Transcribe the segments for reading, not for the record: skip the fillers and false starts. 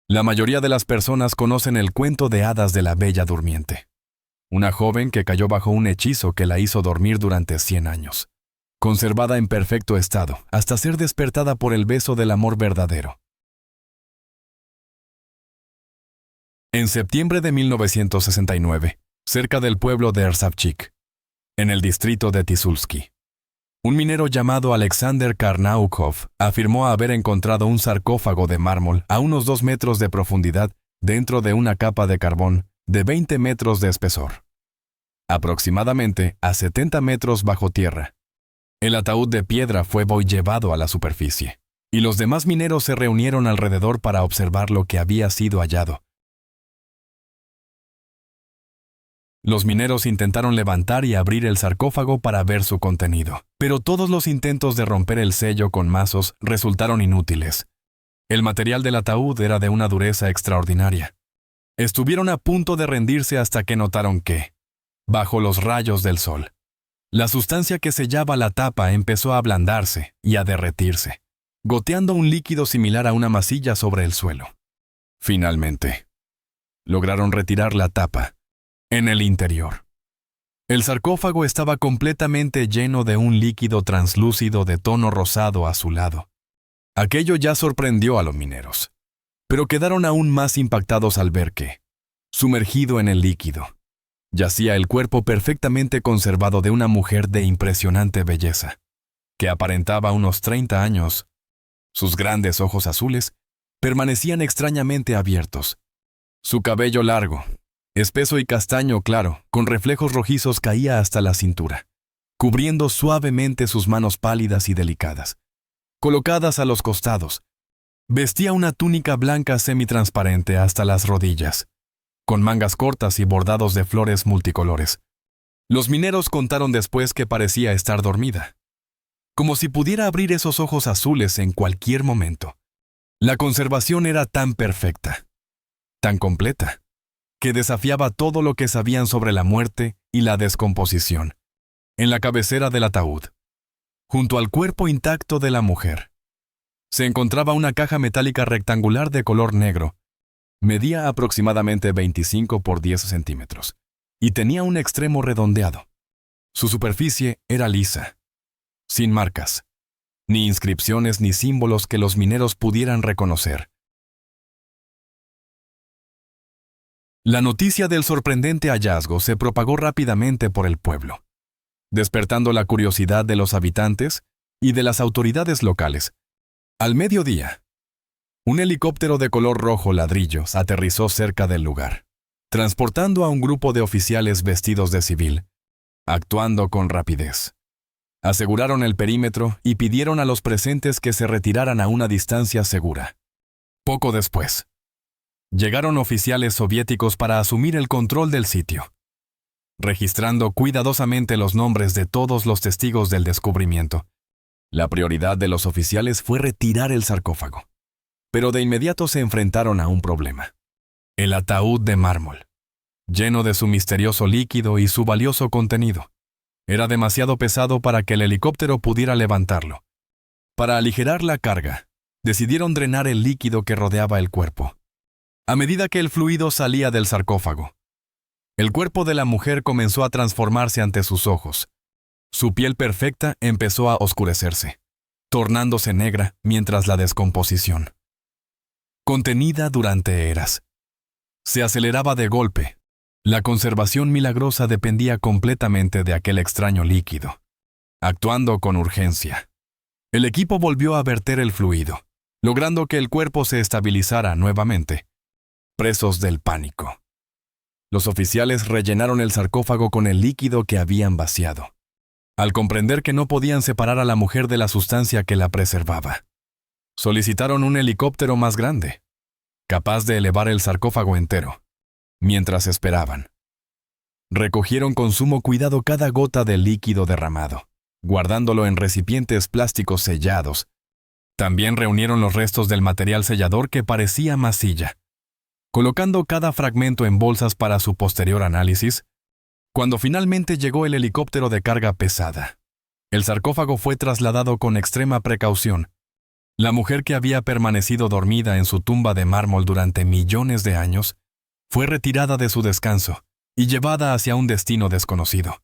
La mayoría de las personas conocen el cuento de hadas de la Bella Durmiente, una joven que cayó bajo un hechizo que la hizo dormir durante 100 años, conservada en perfecto estado, hasta ser despertada por el beso del amor verdadero. En septiembre de 1969, cerca del pueblo de Erzabchik, en el distrito de Tizulski, un minero llamado Alexander Karnaukov afirmó haber encontrado un sarcófago de mármol a unos 2 metros de profundidad dentro de una capa de carbón de 20 metros de espesor, aproximadamente a 70 metros bajo tierra. El ataúd de piedra fue llevado a la superficie, y los demás mineros se reunieron alrededor para observar lo que había sido hallado. Los mineros intentaron levantar y abrir el sarcófago para ver su contenido, pero todos los intentos de romper el sello con mazos resultaron inútiles. El material del ataúd era de una dureza extraordinaria. Estuvieron a punto de rendirse hasta que notaron que, bajo los rayos del sol, la sustancia que sellaba la tapa empezó a ablandarse y a derretirse, goteando un líquido similar a una masilla sobre el suelo. Finalmente, lograron retirar la tapa. En el interior, el sarcófago estaba completamente lleno de un líquido translúcido de tono rosado azulado. Aquello ya sorprendió a los mineros, pero quedaron aún más impactados al ver que, sumergido en el líquido, yacía el cuerpo perfectamente conservado de una mujer de impresionante belleza, que aparentaba unos 30 años. Sus grandes ojos azules permanecían extrañamente abiertos. Su cabello largo, espeso y castaño claro, con reflejos rojizos, caía hasta la cintura, cubriendo suavemente sus manos pálidas y delicadas, colocadas a los costados. Vestía una túnica blanca semitransparente hasta las rodillas, con mangas cortas y bordados de flores multicolores. Los mineros contaron después que parecía estar dormida, como si pudiera abrir esos ojos azules en cualquier momento. La conservación era tan perfecta, tan completa, que desafiaba todo lo que sabían sobre la muerte y la descomposición. En la cabecera del ataúd, junto al cuerpo intacto de la mujer, se encontraba una caja metálica rectangular de color negro. Medía aproximadamente 25 por 10 centímetros y tenía un extremo redondeado. Su superficie era lisa, sin marcas, ni inscripciones ni símbolos que los mineros pudieran reconocer. La noticia del sorprendente hallazgo se propagó rápidamente por el pueblo, despertando la curiosidad de los habitantes y de las autoridades locales. Al mediodía, un helicóptero de color rojo ladrillos aterrizó cerca del lugar, transportando a un grupo de oficiales vestidos de civil, actuando con rapidez. Aseguraron el perímetro y pidieron a los presentes que se retiraran a una distancia segura. Poco después, llegaron oficiales soviéticos para asumir el control del sitio, registrando cuidadosamente los nombres de todos los testigos del descubrimiento. La prioridad de los oficiales fue retirar el sarcófago, pero de inmediato se enfrentaron a un problema: el ataúd de mármol, lleno de su misterioso líquido y su valioso contenido. Era demasiado pesado para que el helicóptero pudiera levantarlo. Para aligerar la carga, decidieron drenar el líquido que rodeaba el cuerpo. A medida que el fluido salía del sarcófago, el cuerpo de la mujer comenzó a transformarse ante sus ojos. Su piel perfecta empezó a oscurecerse, tornándose negra mientras la descomposición, contenida durante eras, se aceleraba de golpe. La conservación milagrosa dependía completamente de aquel extraño líquido. Actuando con urgencia, el equipo volvió a verter el fluido, logrando que el cuerpo se estabilizara nuevamente. Presos del pánico, los oficiales rellenaron el sarcófago con el líquido que habían vaciado, al comprender que no podían separar a la mujer de la sustancia que la preservaba. Solicitaron un helicóptero más grande, capaz de elevar el sarcófago entero. Mientras esperaban, recogieron con sumo cuidado cada gota de líquido derramado, guardándolo en recipientes plásticos sellados. También reunieron los restos del material sellador que parecía masilla, colocando cada fragmento en bolsas para su posterior análisis. Cuando finalmente llegó el helicóptero de carga pesada, el sarcófago fue trasladado con extrema precaución. La mujer que había permanecido dormida en su tumba de mármol durante millones de años fue retirada de su descanso y llevada hacia un destino desconocido.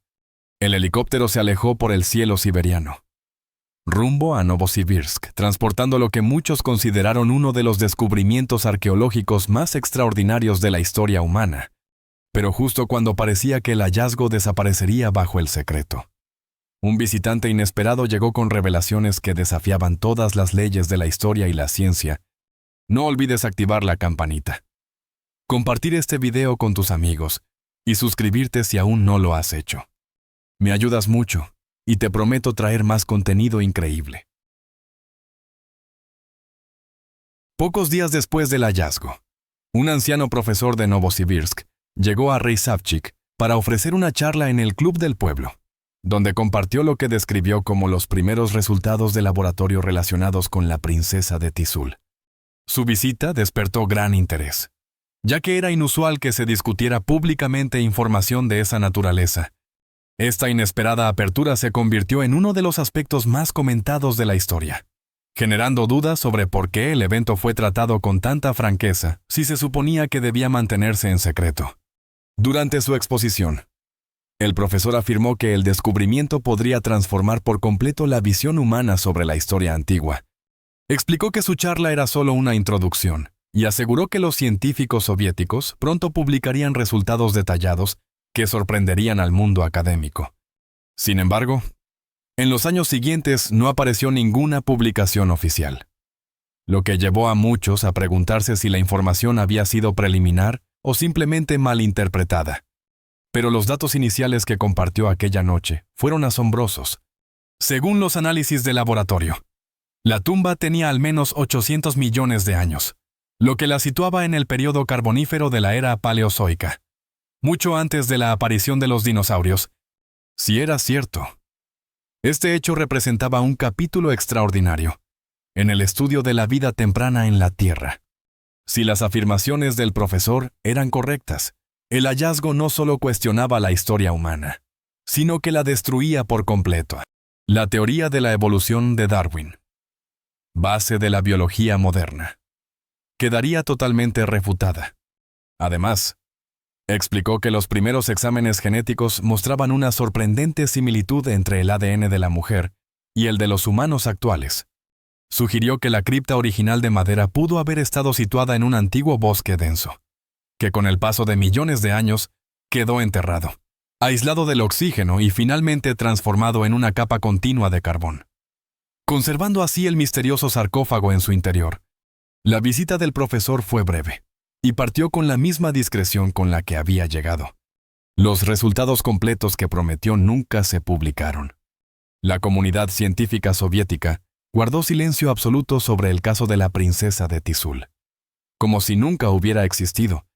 El helicóptero se alejó por el cielo siberiano, rumbo a Novosibirsk, transportando lo que muchos consideraron uno de los descubrimientos arqueológicos más extraordinarios de la historia humana, pero justo cuando parecía que el hallazgo desaparecería bajo el secreto. Un visitante inesperado llegó con revelaciones que desafiaban todas las leyes de la historia y la ciencia. No olvides activar la campanita, compartir este video con tus amigos y suscribirte si aún no lo has hecho. Me ayudas mucho y te prometo traer más contenido increíble. Pocos días después del hallazgo, un anciano profesor de Novosibirsk llegó a Reisavchik para ofrecer una charla en el club del pueblo, donde compartió lo que describió como los primeros resultados de laboratorio relacionados con la princesa de Tizul. Su visita despertó gran interés, ya que era inusual que se discutiera públicamente información de esa naturaleza. Esta inesperada apertura se convirtió en uno de los aspectos más comentados de la historia, generando dudas sobre por qué el evento fue tratado con tanta franqueza si se suponía que debía mantenerse en secreto. Durante su exposición, el profesor afirmó que el descubrimiento podría transformar por completo la visión humana sobre la historia antigua. Explicó que su charla era solo una introducción y aseguró que los científicos soviéticos pronto publicarían resultados detallados que sorprenderían al mundo académico. Sin embargo, en los años siguientes no apareció ninguna publicación oficial, lo que llevó a muchos a preguntarse si la información había sido preliminar o simplemente malinterpretada. Pero los datos iniciales que compartió aquella noche fueron asombrosos. Según los análisis de laboratorio, la tumba tenía al menos 800 millones de años, lo que la situaba en el período carbonífero de la era paleozoica, mucho antes de la aparición de los dinosaurios. Si era cierto, este hecho representaba un capítulo extraordinario en el estudio de la vida temprana en la Tierra. Si las afirmaciones del profesor eran correctas, el hallazgo no solo cuestionaba la historia humana, sino que la destruía por completo. La teoría de la evolución de Darwin, base de la biología moderna, quedaría totalmente refutada. Además, explicó que los primeros exámenes genéticos mostraban una sorprendente similitud entre el ADN de la mujer y el de los humanos actuales. Sugirió que la cripta original de madera pudo haber estado situada en un antiguo bosque denso, que con el paso de millones de años quedó enterrado, aislado del oxígeno y finalmente transformado en una capa continua de carbón, conservando así el misterioso sarcófago en su interior. La visita del profesor fue breve y partió con la misma discreción con la que había llegado. Los resultados completos que prometió nunca se publicaron. La comunidad científica soviética guardó silencio absoluto sobre el caso de la princesa de Tizul, como si nunca hubiera existido.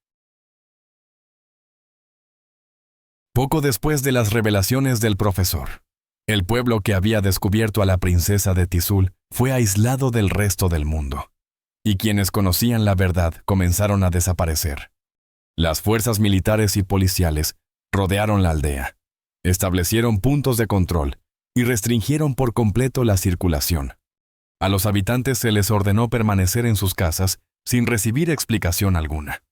Poco después de las revelaciones del profesor, el pueblo que había descubierto a la princesa de Tizul fue aislado del resto del mundo, y quienes conocían la verdad comenzaron a desaparecer. Las fuerzas militares y policiales rodearon la aldea, establecieron puntos de control y restringieron por completo la circulación. A los habitantes se les ordenó permanecer en sus casas sin recibir explicación alguna.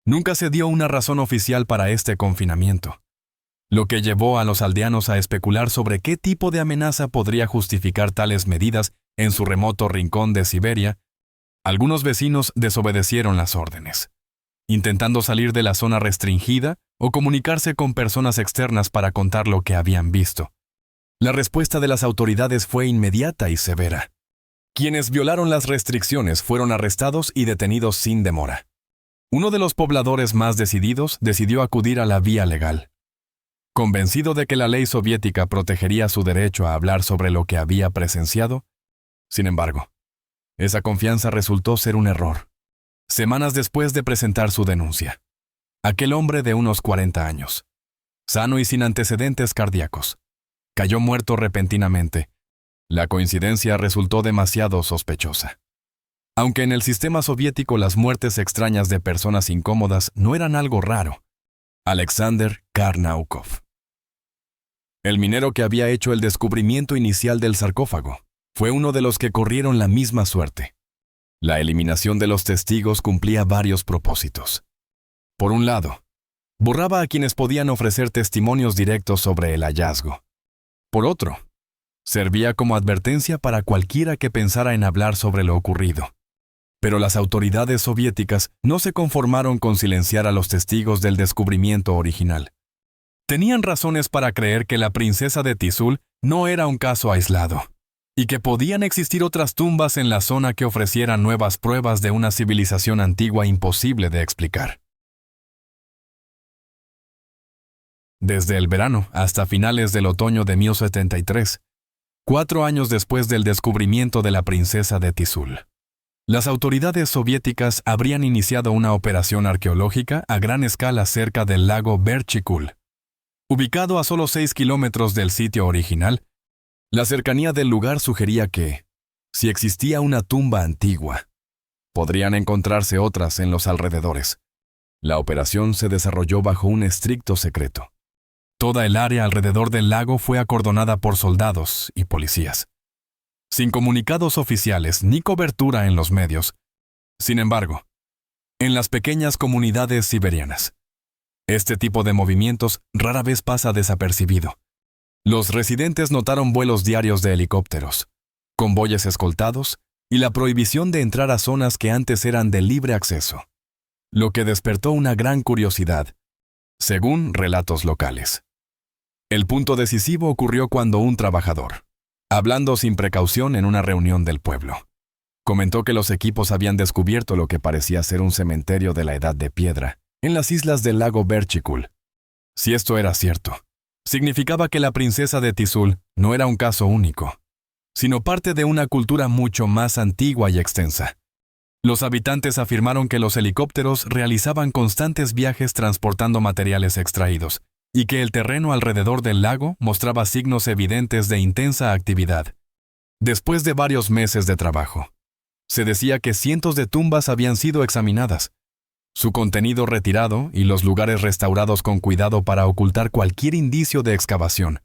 Nunca se dio una razón oficial para este confinamiento, lo que llevó a los aldeanos a especular sobre qué tipo de amenaza podría justificar tales medidas en su remoto rincón de Siberia. Algunos vecinos desobedecieron las órdenes, intentando salir de la zona restringida o comunicarse con personas externas para contar lo que habían visto. La respuesta de las autoridades fue inmediata y severa. Quienes violaron las restricciones fueron arrestados y detenidos sin demora. Uno de los pobladores más decididos decidió acudir a la vía legal, convencido de que la ley soviética protegería su derecho a hablar sobre lo que había presenciado. Sin embargo, esa confianza resultó ser un error. Semanas después de presentar su denuncia, aquel hombre de unos 40 años, sano y sin antecedentes cardíacos, cayó muerto repentinamente. La coincidencia resultó demasiado sospechosa. Aunque en el sistema soviético las muertes extrañas de personas incómodas no eran algo raro. Alexander Karnaukov, el minero que había hecho el descubrimiento inicial del sarcófago, fue uno de los que corrieron la misma suerte. La eliminación de los testigos cumplía varios propósitos. Por un lado, borraba a quienes podían ofrecer testimonios directos sobre el hallazgo. Por otro, servía como advertencia para cualquiera que pensara en hablar sobre lo ocurrido. Pero las autoridades soviéticas no se conformaron con silenciar a los testigos del descubrimiento original. Tenían razones para creer que la princesa de Tizul no era un caso aislado, y que podían existir otras tumbas en la zona que ofrecieran nuevas pruebas de una civilización antigua imposible de explicar. Desde el verano hasta finales del otoño de 1073, 4 años después del descubrimiento de la princesa de Tizul, las autoridades soviéticas habrían iniciado una operación arqueológica a gran escala cerca del lago Berchikul. Ubicado a solo 6 kilómetros del sitio original, la cercanía del lugar sugería que, si existía una tumba antigua, podrían encontrarse otras en los alrededores. La operación se desarrolló bajo un estricto secreto. Toda el área alrededor del lago fue acordonada por soldados y policías, sin comunicados oficiales ni cobertura en los medios. Sin embargo, en las pequeñas comunidades siberianas, este tipo de movimientos rara vez pasa desapercibido. Los residentes notaron vuelos diarios de helicópteros, convoyes escoltados y la prohibición de entrar a zonas que antes eran de libre acceso, lo que despertó una gran curiosidad, según relatos locales. El punto decisivo ocurrió cuando un trabajador, hablando sin precaución en una reunión del pueblo, comentó que los equipos habían descubierto lo que parecía ser un cementerio de la Edad de Piedra en las islas del lago Berchikul. Si esto era cierto, significaba que la princesa de Tizul no era un caso único, sino parte de una cultura mucho más antigua y extensa. Los habitantes afirmaron que los helicópteros realizaban constantes viajes transportando materiales extraídos, y que el terreno alrededor del lago mostraba signos evidentes de intensa actividad. Después de varios meses de trabajo, se decía que cientos de tumbas habían sido examinadas, su contenido retirado y los lugares restaurados con cuidado para ocultar cualquier indicio de excavación.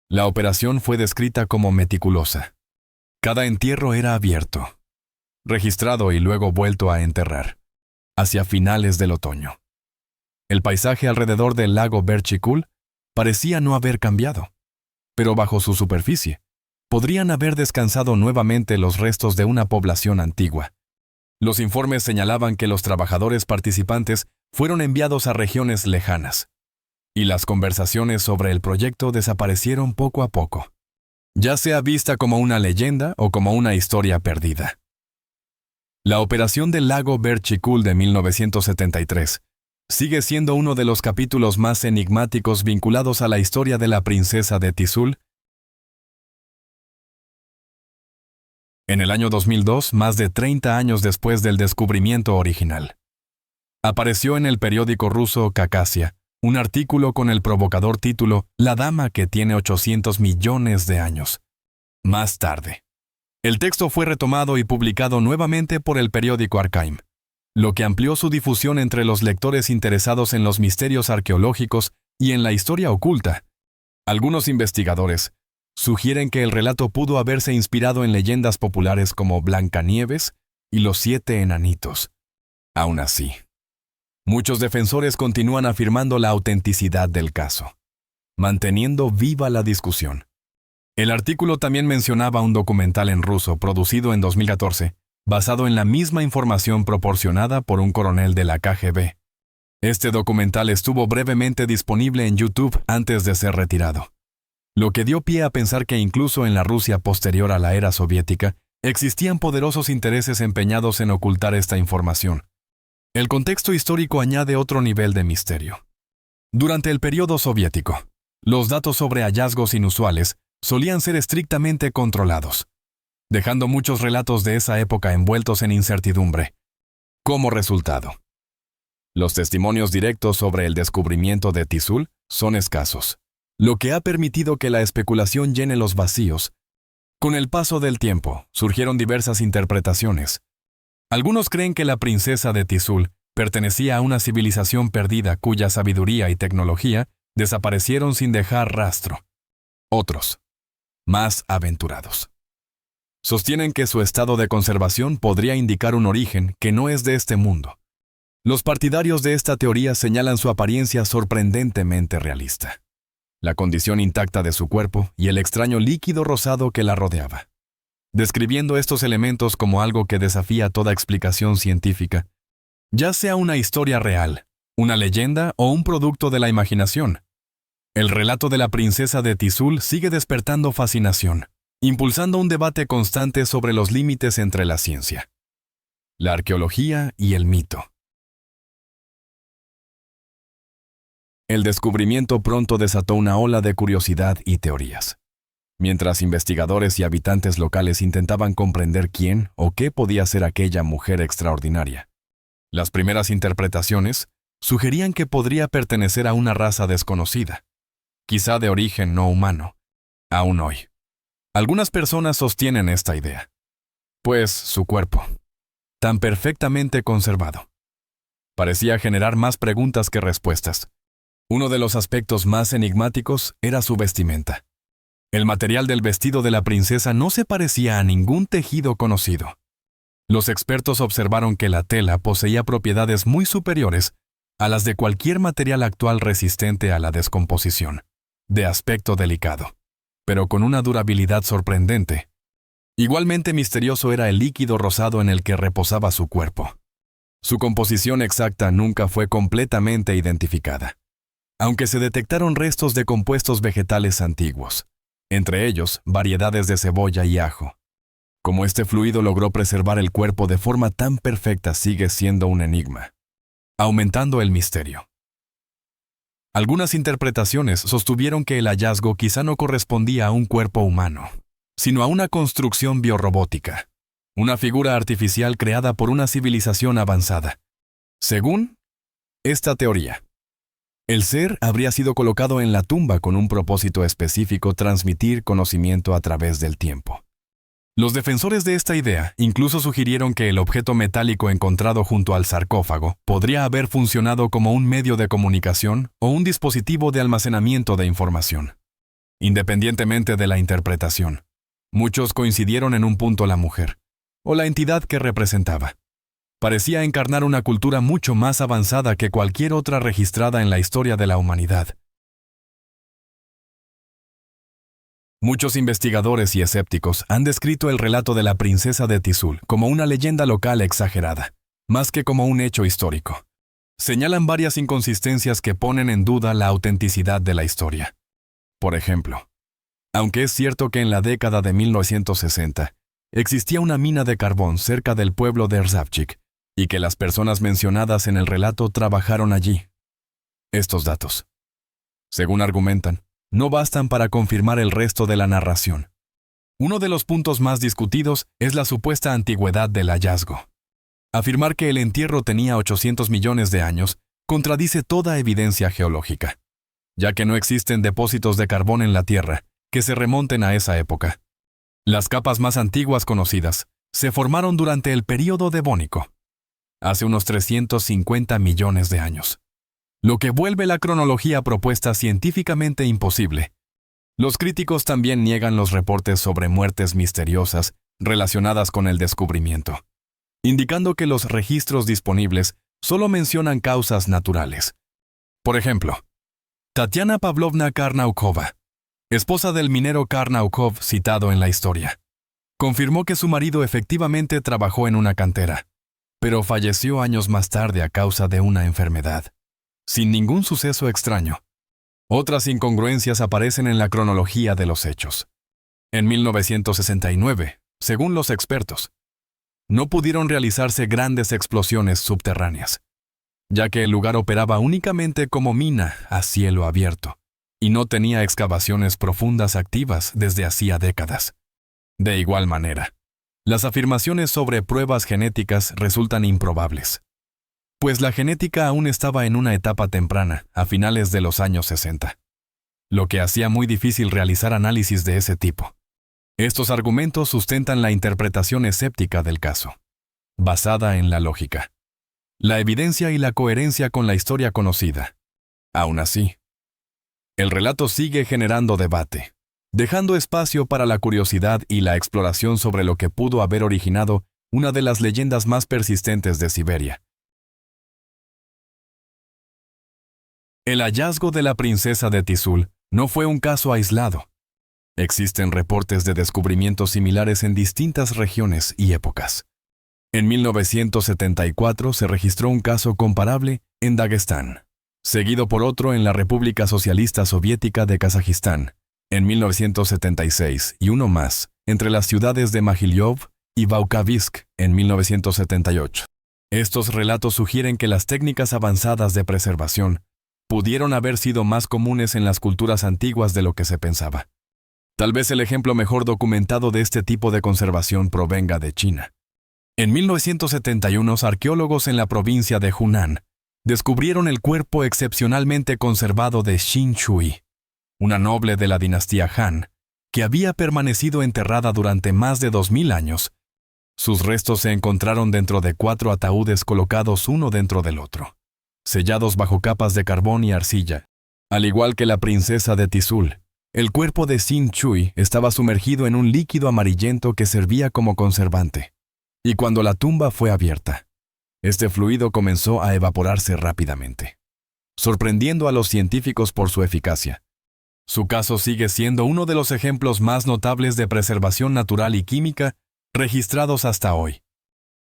La operación fue descrita como meticulosa. Cada entierro era abierto, registrado y luego vuelto a enterrar, hacia finales del otoño. El paisaje alrededor del lago Berchikul parecía no haber cambiado, pero bajo su superficie podrían haber descansado nuevamente los restos de una población antigua. Los informes señalaban que los trabajadores participantes fueron enviados a regiones lejanas, y las conversaciones sobre el proyecto desaparecieron poco a poco, ya sea vista como una leyenda o como una historia perdida. La operación del lago Berchikul de 1973 sigue siendo uno de los capítulos más enigmáticos vinculados a la historia de la princesa de Tizul. En el año 2002, más de 30 años después del descubrimiento original, apareció en el periódico ruso Khakassia un artículo con el provocador título «La dama que tiene 800 millones de años». Más tarde, el texto fue retomado y publicado nuevamente por el periódico Arkaim, lo que amplió su difusión entre los lectores interesados en los misterios arqueológicos y en la historia oculta. Algunos investigadores sugieren que el relato pudo haberse inspirado en leyendas populares como Blancanieves y los 7 enanitos. Aún así, muchos defensores continúan afirmando la autenticidad del caso, manteniendo viva la discusión. El artículo también mencionaba un documental en ruso producido en 2014, basado en la misma información proporcionada por un coronel de la KGB. Este documental estuvo brevemente disponible en YouTube antes de ser retirado, lo que dio pie a pensar que incluso en la Rusia posterior a la era soviética existían poderosos intereses empeñados en ocultar esta información. El contexto histórico añade otro nivel de misterio. Durante el periodo soviético, los datos sobre hallazgos inusuales solían ser estrictamente controlados, dejando muchos relatos de esa época envueltos en incertidumbre. Como resultado, los testimonios directos sobre el descubrimiento de Tizul son escasos, lo que ha permitido que la especulación llene los vacíos. Con el paso del tiempo, surgieron diversas interpretaciones. Algunos creen que la princesa de Tizul pertenecía a una civilización perdida cuya sabiduría y tecnología desaparecieron sin dejar rastro. Otros, más aventurados, Sostienen que su estado de conservación podría indicar un origen que no es de este mundo. Los partidarios de esta teoría señalan su apariencia sorprendentemente realista, la condición intacta de su cuerpo y el extraño líquido rosado que la rodeaba. Describiendo estos elementos como algo que desafía toda explicación científica, ya sea una historia real, una leyenda o un producto de la imaginación. El relato de la princesa de Tizul sigue despertando fascinación, impulsando un debate constante sobre los límites entre la ciencia, la arqueología y el mito. El descubrimiento pronto desató una ola de curiosidad y teorías. Mientras investigadores y habitantes locales intentaban comprender quién o qué podía ser aquella mujer extraordinaria, las primeras interpretaciones sugerían que podría pertenecer a una raza desconocida, quizá de origen no humano, aún hoy. Algunas personas sostienen esta idea, pues su cuerpo, tan perfectamente conservado, parecía generar más preguntas que respuestas. Uno de los aspectos más enigmáticos era su vestimenta. El material del vestido de la princesa no se parecía a ningún tejido conocido. Los expertos observaron que la tela poseía propiedades muy superiores a las de cualquier material actual resistente a la descomposición, de aspecto delicado, pero con una durabilidad sorprendente. Igualmente misterioso era el líquido rosado en el que reposaba su cuerpo. Su composición exacta nunca fue completamente identificada, aunque se detectaron restos de compuestos vegetales antiguos, entre ellos variedades de cebolla y ajo. Cómo este fluido logró preservar el cuerpo de forma tan perfecta sigue siendo un enigma, aumentando el misterio. Algunas interpretaciones sostuvieron que el hallazgo quizá no correspondía a un cuerpo humano, sino a una construcción biorrobótica, una figura artificial creada por una civilización avanzada. Según esta teoría, el ser habría sido colocado en la tumba con un propósito específico: transmitir conocimiento a través del tiempo. Los defensores de esta idea incluso sugirieron que el objeto metálico encontrado junto al sarcófago podría haber funcionado como un medio de comunicación o un dispositivo de almacenamiento de información. Independientemente de la interpretación, muchos coincidieron en un punto: la mujer, o la entidad que representaba, parecía encarnar una cultura mucho más avanzada que cualquier otra registrada en la historia de la humanidad. Muchos investigadores y escépticos han descrito el relato de la princesa de Tizul como una leyenda local exagerada, más que como un hecho histórico. Señalan varias inconsistencias que ponen en duda la autenticidad de la historia. Por ejemplo, aunque es cierto que en la década de 1960 existía una mina de carbón cerca del pueblo de Rzavchik y que las personas mencionadas en el relato trabajaron allí, estos datos, según argumentan, no bastan para confirmar el resto de la narración. Uno de los puntos más discutidos es la supuesta antigüedad del hallazgo. Afirmar que el entierro tenía 800 millones de años contradice toda evidencia geológica, ya que no existen depósitos de carbón en la Tierra que se remonten a esa época. Las capas más antiguas conocidas se formaron durante el período devónico, hace unos 350 millones de años, lo que vuelve la cronología propuesta científicamente imposible. Los críticos también niegan los reportes sobre muertes misteriosas relacionadas con el descubrimiento, indicando que los registros disponibles solo mencionan causas naturales. Por ejemplo, Tatiana Pavlovna Karnaukova, esposa del minero Karnaukov citado en la historia, confirmó que su marido efectivamente trabajó en una cantera, pero falleció años más tarde a causa de una enfermedad, sin ningún suceso extraño. Otras incongruencias aparecen en la cronología de los hechos. En 1969, según los expertos, no pudieron realizarse grandes explosiones subterráneas, ya que el lugar operaba únicamente como mina a cielo abierto y no tenía excavaciones profundas activas desde hacía décadas. De igual manera, las afirmaciones sobre pruebas genéticas resultan improbables, pues la genética aún estaba en una etapa temprana, a finales de los años 60, lo que hacía muy difícil realizar análisis de ese tipo. Estos argumentos sustentan la interpretación escéptica del caso, basada en la lógica, la evidencia y la coherencia con la historia conocida. Aún así, el relato sigue generando debate, dejando espacio para la curiosidad y la exploración sobre lo que pudo haber originado una de las leyendas más persistentes de Siberia. El hallazgo de la princesa de Tizul no fue un caso aislado. Existen reportes de descubrimientos similares en distintas regiones y épocas. En 1974 se registró un caso comparable en Daguestán, seguido por otro en la República Socialista Soviética de Kazajistán, en 1976, y uno más entre las ciudades de Magiliov y Baukavisk, en 1978. Estos relatos sugieren que las técnicas avanzadas de preservación pudieron haber sido más comunes en las culturas antiguas de lo que se pensaba. Tal vez el ejemplo mejor documentado de este tipo de conservación provenga de China. En 1971, arqueólogos en la provincia de Hunan descubrieron el cuerpo excepcionalmente conservado de Xin Shui, una noble de la dinastía Han, que había permanecido enterrada durante más de 2000 años. Sus restos se encontraron dentro de 4 ataúdes colocados uno dentro del otro, sellados bajo capas de carbón y arcilla. Al igual que la princesa de Tizul, el cuerpo de Xin Shui estaba sumergido en un líquido amarillento que servía como conservante. Y cuando la tumba fue abierta, este fluido comenzó a evaporarse rápidamente, sorprendiendo a los científicos por su eficacia. Su caso sigue siendo uno de los ejemplos más notables de preservación natural y química registrados hasta hoy.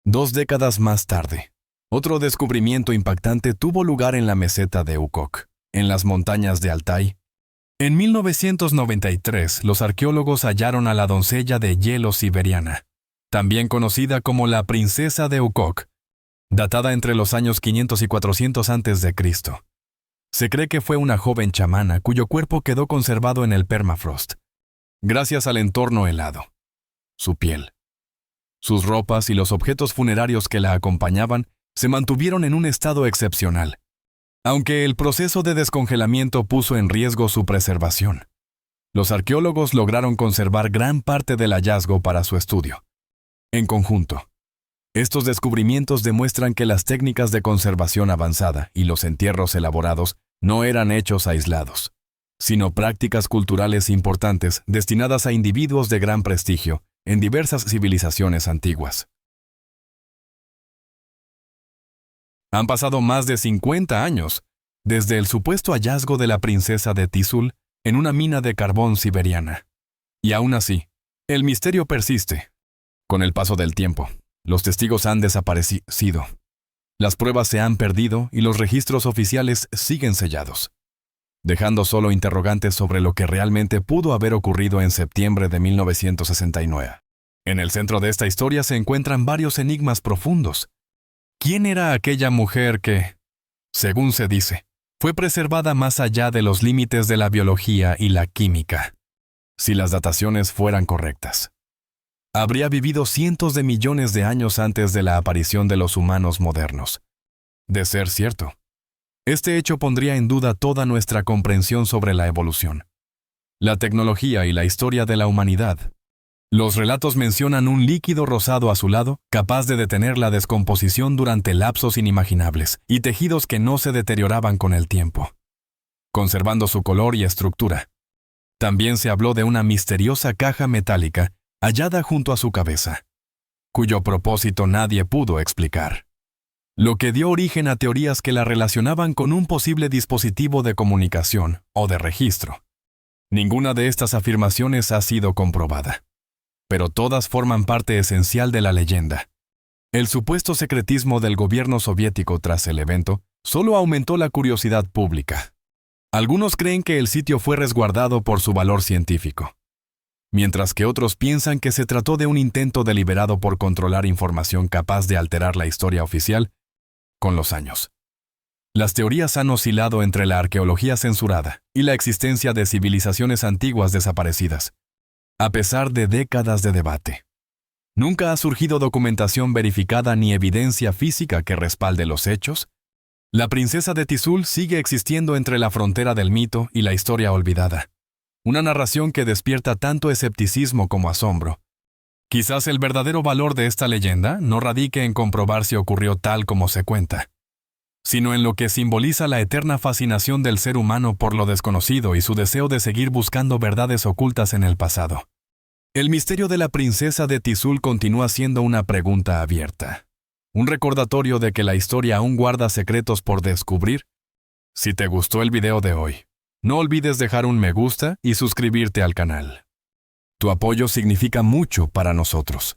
2 décadas más tarde, otro descubrimiento impactante tuvo lugar en la meseta de Ukok, en las montañas de Altai. En 1993, los arqueólogos hallaron a la doncella de hielo siberiana, también conocida como la princesa de Ukok, datada entre los años 500 y 400 a.C. Se cree que fue una joven chamana cuyo cuerpo quedó conservado en el permafrost, gracias al entorno helado. Su piel, sus ropas y los objetos funerarios que la acompañaban se mantuvieron en un estado excepcional, aunque el proceso de descongelamiento puso en riesgo su preservación. Los arqueólogos lograron conservar gran parte del hallazgo para su estudio. En conjunto, estos descubrimientos demuestran que las técnicas de conservación avanzada y los entierros elaborados no eran hechos aislados, sino prácticas culturales importantes destinadas a individuos de gran prestigio en diversas civilizaciones antiguas. Han pasado más de 50 años desde el supuesto hallazgo de la princesa de Tizul en una mina de carbón siberiana. Y aún así, el misterio persiste. Con el paso del tiempo, los testigos han desaparecido. Las pruebas se han perdido y los registros oficiales siguen sellados, dejando solo interrogantes sobre lo que realmente pudo haber ocurrido en septiembre de 1969. En el centro de esta historia se encuentran varios enigmas profundos. ¿Quién era aquella mujer que, según se dice, fue preservada más allá de los límites de la biología y la química? Si las dataciones fueran correctas, habría vivido cientos de millones de años antes de la aparición de los humanos modernos. De ser cierto, este hecho pondría en duda toda nuestra comprensión sobre la evolución, la tecnología y la historia de la humanidad. Los relatos mencionan un líquido rosado azulado capaz de detener la descomposición durante lapsos inimaginables y tejidos que no se deterioraban con el tiempo, conservando su color y estructura. También se habló de una misteriosa caja metálica hallada junto a su cabeza, cuyo propósito nadie pudo explicar, lo que dio origen a teorías que la relacionaban con un posible dispositivo de comunicación o de registro. Ninguna de estas afirmaciones ha sido comprobada, pero todas forman parte esencial de la leyenda. El supuesto secretismo del gobierno soviético tras el evento solo aumentó la curiosidad pública. Algunos creen que el sitio fue resguardado por su valor científico, mientras que otros piensan que se trató de un intento deliberado por controlar información capaz de alterar la historia oficial. Con los años, las teorías han oscilado entre la arqueología censurada y la existencia de civilizaciones antiguas desaparecidas. A pesar de décadas de debate, nunca ha surgido documentación verificada ni evidencia física que respalde los hechos. La princesa de Tizul sigue existiendo entre la frontera del mito y la historia olvidada. Una narración que despierta tanto escepticismo como asombro. Quizás el verdadero valor de esta leyenda no radique en comprobar si ocurrió tal como se cuenta, sino en lo que simboliza la eterna fascinación del ser humano por lo desconocido y su deseo de seguir buscando verdades ocultas en el pasado. El misterio de la princesa de Tizul continúa siendo una pregunta abierta, un recordatorio de que la historia aún guarda secretos por descubrir. Si te gustó el video de hoy, no olvides dejar un me gusta y suscribirte al canal. Tu apoyo significa mucho para nosotros.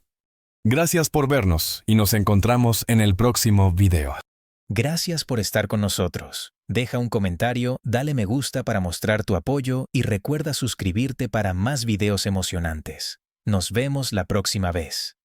Gracias por vernos y nos encontramos en el próximo video. Gracias por estar con nosotros. Deja un comentario, dale me gusta para mostrar tu apoyo y recuerda suscribirte para más videos emocionantes. Nos vemos la próxima vez.